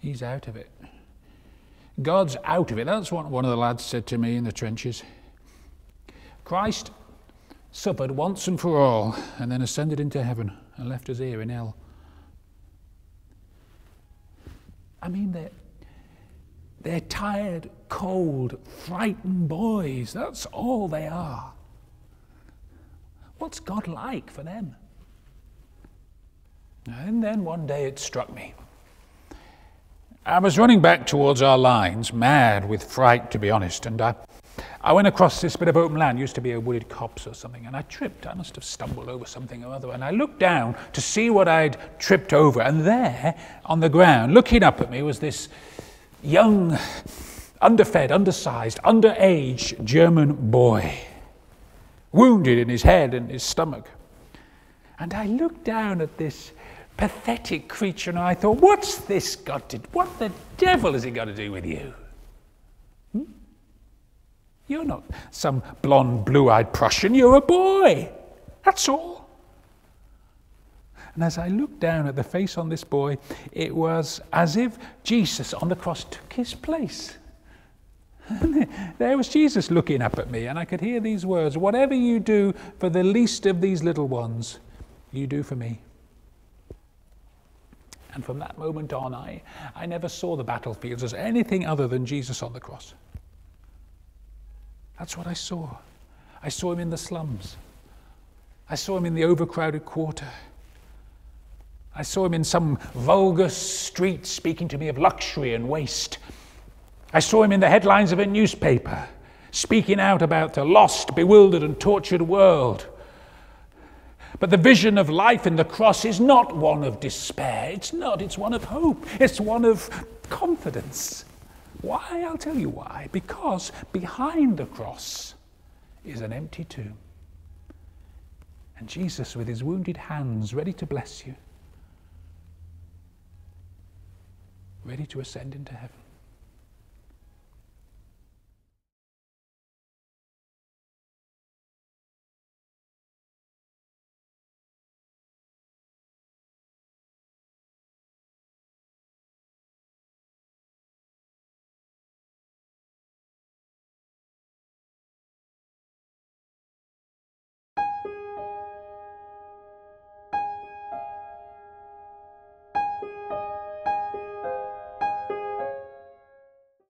He's out of it. God's out of it. That's what one of the lads said to me in the trenches. Christ suffered once and for all, and then ascended into heaven and left us here in hell. I mean, they're tired, cold, frightened boys. That's all they are. What's God like for them? And then one day it struck me. I was running back towards our lines, mad with fright, to be honest, and I went across this bit of open land, used to be a wooded copse or something, and I tripped. I must have stumbled over something or other, and I looked down to see what I'd tripped over, and there, on the ground, looking up at me, was this young, underfed, undersized, underage German boy, wounded in his head and his stomach. And I looked down at this pathetic creature, and I thought, what's this got to do? What the devil has it got to do with you? You're not some blonde, blue-eyed Prussian. You're a boy. That's all. And as I looked down at the face on this boy, it was as if Jesus on the cross took his place. And there was Jesus looking up at me, and I could hear these words, whatever you do for the least of these little ones, you do for me. And from that moment on, I never saw the battlefields as anything other than Jesus on the cross. That's what I saw. I saw him in the slums. I saw him in the overcrowded quarter. I saw him in some vulgar street speaking to me of luxury and waste. I saw him in the headlines of a newspaper, speaking out about a lost, bewildered and tortured world. But the vision of life in the cross is not one of despair. It's not. It's one of hope. It's one of confidence. Why? I'll tell you why. Because behind the cross is an empty tomb. And Jesus, with his wounded hands, ready to bless you, ready to ascend into heaven.